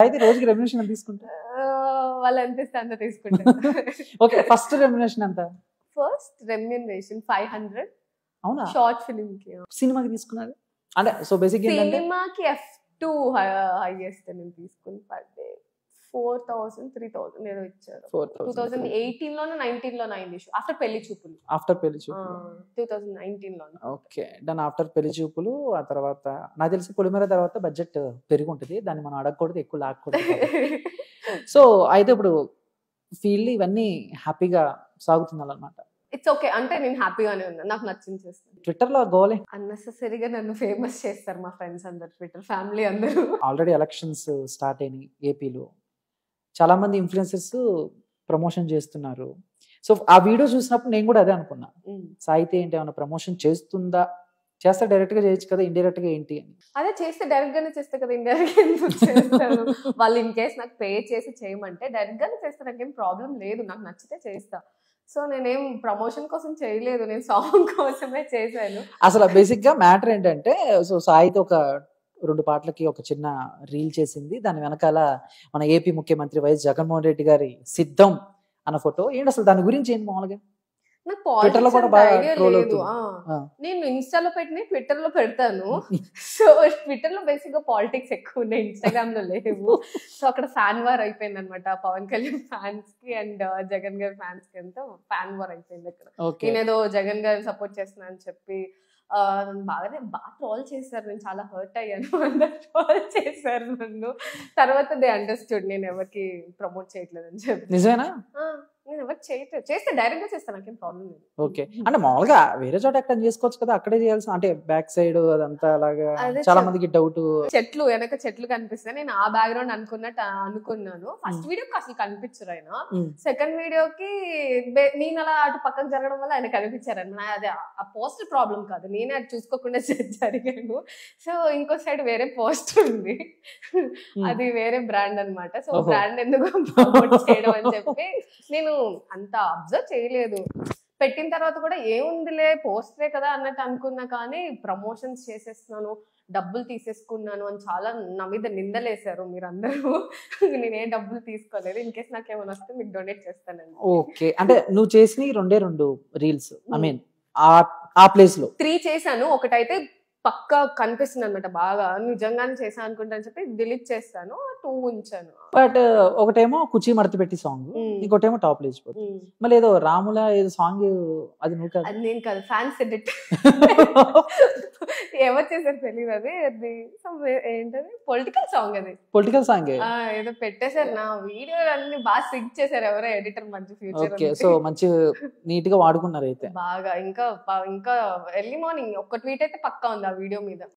అయితే రోజుకి రెమ్యునరేషన్ ఎంత తీసుకుంటా? వాళ్ళు ఎంత ఇస్తే అంత తీసుకుంటారు. ఓకే, ఫస్ట్ రెమ్యునరేషన్ ఎంత? First remuneration 500. అవునా? షార్ట్ ఫిల్మ్ కి. సినిమాకి తీసుకున్నారు అంటే సో బేసిక్ ఏంటంటే సినిమాకి F2 హైయెస్ట్ నేను తీసుకుని పర్ డే 4000 3000 ఏదో ఇచ్చారు. 2018 లోనో 19 లోనో అయింది షో. ఆఫ్టర్ పెళ్లి చూపులు. 2019 లోనో. ఓకే, దాని ఆఫ్టర్ పెళ్లి చూపులు. ఆ తర్వాత నాకు తెలిసి పొలిమేర తర్వాత బడ్జెట్ పెరిగి ఉంటుంది, దాన్ని మనం అడగకూడదు, ఎక్కువ లాక్కూడదు. సో అయితే ఇప్పుడు ఫీల్డ్ ఇవన్నీ హ్యాపీగా సాగుతుందన్నమాట. ఇట్స్ ఓకే, అంటే నేను హ్యాపీగానే ఉన్నాను, నాకు నచ్చింది చేస్తాను. ట్విట్టర్ లో గోలే అన్నెసెసరీగా నన్ను ఫేమస్ చేస్తారు మా ఫ్రెండ్స్ అందరు, ట్విట్టర్ ఫ్యామిలీ అందరూ. ఆల్రెడీ ఎలక్షన్స్ స్టార్ట్ అయినాయి ఏపీలో, చాలా మంది ఇన్ఫ్లుయెన్సర్స్ ప్రమోషన్ చేస్తున్నారు. సో ఆ వీడియో చూసినప్పుడు నేను కూడా అదే అనుకున్నా, సాయితే ఏంటి ఏమైనా ప్రమోషన్ చేస్తుందా, చేస్తే డైరెక్ట్ గా చేయొచ్చు కదా, ఇండైరెక్ట్ గా ఏంటి అని. అదే చేస్తే డైరెక్ట్ గానే చేస్తే కదా, ఇండైరెక్ట్ గా ఎందుకు చేస్తాను? వాళ్ళు ఇన్ కేస్ నాకు పే చేసి చేయమంటే డైరెక్ట్ గానే చేస్తే నాకేం ప్రాబ్లం లేదు, నాకు నచ్చితే చేస్తా. సో నేనేం ప్రమోషన్ కోసం చేయలేదు, నేను సాంగ్ కోసమే చేశాను. అసలు బేసిక్ గా మ్యాటర్ ఏంటంటే, సో సాయితో ఒక 2 పాటలకి ఒక చిన్న రీల్ చేసింది, దాని వెనకాల మన ఏపీ ముఖ్యమంత్రి వైఎస్ జగన్మోహన్ రెడ్డి గారి సిద్ధం అన్న ఫోటో. ఏంటి అసలు దాని గురించి ఏంటి మామూలుగా? నాకు పాలిటిక్స్ ఐడియా లేదు. నేను ఇన్స్టాలో పెట్టిన ట్విట్టర్ లో పెడతాను. సో ట్విట్టర్ లో బేసిక్ గా పాలిటిక్స్ ఎక్కువ ఉన్నాయి, ఇన్స్టాగ్రామ్ లో లేవు. సో అక్కడ ఫ్యాన్ వార్ అయిపోయింది అనమాట, పవన్ కళ్యాణ్ ఫ్యాన్స్ కి అండ్ జగన్ గారి ఫ్యాన్స్ కి అంతా ఫ్యాన్ వార్ అయిపోయింది అక్కడ. నేనేదో జగన్ గారిని సపోర్ట్ చేస్తున్నా అని చెప్పి బాగా ట్రోల్ చేశారు, నేను చాలా హర్ట్ అయ్యాను. అందరు ట్రోల్ చేశారు నన్ను. తర్వాత దే అండర్స్టూడ్ నేను ఎవరికి ప్రమోట్ చేయట్లేదు అని చెప్పి. నిజమేనా? నేను ఎవరికి చేయట్లేదు, చేస్తే డైరెక్ట్ గా చేస్తాను, నాకేం ప్రాబ్లం లేదు. ఓకే, అంటే మామూలుగా వేరే చోట ఎక్కడ చేసుకోవచ్చు కదా, అక్కడే చేయాల్సిన, అంటే బ్యాక్ సైడ్ అదంతా అలాగా చాలా మందికి డౌట్. చెట్లు వెనక చెట్లు కనిపిస్తాయి, నేను ఆ బ్యాక్గ్రౌండ్ అనుకున్నాను. ఫస్ట్ వీడియోకి అసలు కనిపించరు ఆయన, సెకండ్ వీడియోకి నేను అలా అటు పక్కకు జరగడం వల్ల ఆయన కనిపించారు. అదే ఆ పోస్టర్ ప్రాబ్లం కాదు, నేనే అది చూసుకోకుండా జరిగాను. సో ఇంకో సైడ్ వేరే పోస్టర్ ఉంది, అది వేరే బ్రాండ్ అనమాట. సో బ్రాండ్ ఎందుకు ప్రమోట్ చేయడం అని చెప్పి నేను అంత అబ్జర్వ్ చేయలేదు. పెట్టిన తర్వాత కూడా ఏముందిలే పోస్టరే కదా అన్నట్టు అనుకున్నా, కానీ ప్రమోషన్స్ చేసేస్తున్నాను, డబ్బులు తీసేసుకున్నాను అని చాలా నా మీద నిందలేశారు మీరందరూ. నేనే డబ్బులు తీసుకోలేదు, ఇన్ కేస్ నాకేమైనా వస్తే మీకు డొనేట్ చేస్తానండి. ఓకే, అంటే నువ్వు చేసిన 2 రీల్స్, ఐ మీన్ ఆ ప్లేస్ లో 3 చేశాను. ఒకటైతే పక్కా కనిపిస్తుంది అనమాట, బాగా నిజంగానే చేశాను అనుకుంటా అని చెప్పి డిలీట్ చేస్తాను, 2 ఉంచాను. బట్ ఒకటేమో కుర్చీ మడత పెట్టి సాంగ్, ఇంకోటేమో టాప్ లేచిపోతుంది. మళ్ళీ ఏదో రాముల ఏదో సాంగ్, అది నువ్వు కాదు? అది నేను కాదు, ఫ్యాన్స్ ఎడిట్. ఎవరు చేశారు తెలియదు, అది ఏంటది పొలిటికల్ సాంగ్, అది పొలిటికల్ సాంగ్ ఏదో పెట్టేశారు. నా వీడియో అన్ని బాగా సిగ్ చేశారు ఎవరో ఎడిటర్, మంచి ఫ్యూచర్. ఓకే, సో మంచి నీట్ గా వాడుకున్నారు అయితే బాగా. ఇంకా ఎర్లీ మార్నింగ్ ఒక ట్వీట్ అయితే పక్కా ఉంది ఆ వీడియో మీద.